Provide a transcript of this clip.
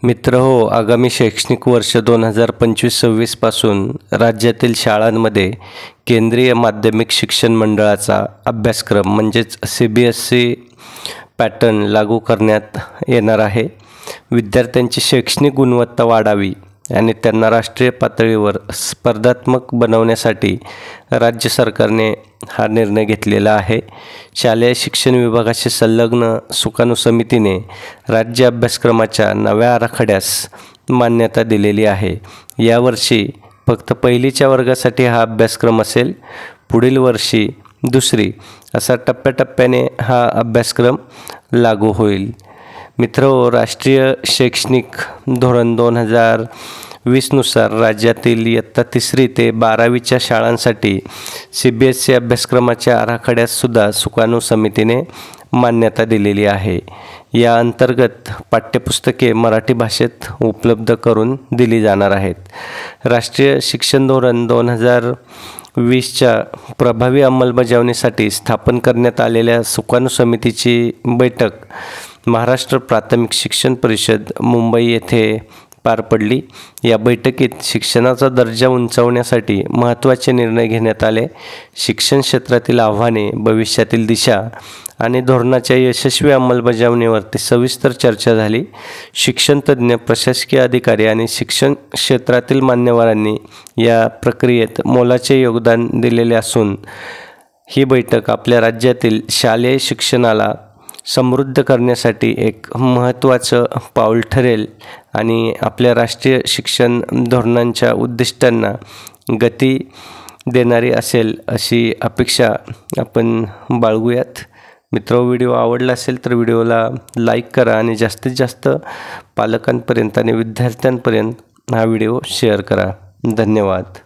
मित्रहो, आगामी शैक्षणिक वर्ष 2025-26 पासून राज्यातील शाळांमध्ये केंद्रीय माध्यमिक शिक्षण मंडळाचा अभ्यासक्रम म्हणजेच CBSE पॅटर्न लागू करण्यात येणार आहे। विद्यार्थ्यांची शैक्षणिक गुणवत्ता वाढावी आणि त्यांना राष्ट्रीय पातळीवर स्पर्धात्मक बनवण्यासाठी राज्य सरकारने हा निर्णय घेतलेला आहे। शालेय शिक्षण विभागाशी संलग्न सुकाणू समितीने राज्य अभ्यासक्रमाच्या नव्या आराखड्यास मान्यता दिलेली आहे। यावर्षी फक्त पहिलीच्या वर्गासाठी हा अभ्यासक्रम असेल, पुढील वर्षी दुसरी असा टप्प्याटप्प्याने हा अभ्यासक्रम लागू होईल। मित्रहो, राष्ट्रीय शैक्षणिक धोरण 2020 नुसार राज्यातील इयत्ता 3री ते 12वीच्या शाळांसाठी CBSE अभ्यासक्रमाच्या आराखड्यास सुद्धा सुकाणू समितीने मान्यता दिलेली आहे। या अंतर्गत पाठ्यपुस्तके मराठी भाषेत उपलब्ध करून दिली जाणार आहेत। राष्ट्रीय शिक्षण धोरण 2020च्या प्रभावी अंमलबजावणीसाठी स्थापन करण्यात आलेल्या सुकाणू समितीची बैठक महाराष्ट्र प्राथमिक शिक्षण परिषद मुंबई येथे पार पडली। या बैठकीत शिक्षणाचा दर्जा उंचावण्यासाठी महत्त्वाचे निर्णय घेण्यात आले। शिक्षण क्षेत्रातील आव्हाने, भविष्यातील दिशा आणि धोरणाच्या यशस्वी अंमलबजावणीवरती सविस्तर चर्चा झाली। शिक्षण तज्ज्ञ, प्रशासकीय अधिकारी आणि शिक्षण क्षेत्रातील मान्यवरांनी या प्रक्रियेत मोलाचे योगदान दिलेले असून ही बैठक आपल्या राज्यातील शालेय शिक्षणाला समृद्ध करण्यासाठी एक महत्त्वाचं पाऊल ठरेल आणि आपल्या राष्ट्रीय शिक्षण धोरणांच्या उद्दिष्टांना गती देणारी असेल अशी अपेक्षा आपण बाळगूयात। मित्र, व्हिडिओ आवडला असेल तर व्हिडिओला लाईक करा आणि जास्तीत जास्त पालकांपर्यंत आणि विद्यार्थ्यांपर्यंत हा व्हिडिओ शेअर करा। धन्यवाद।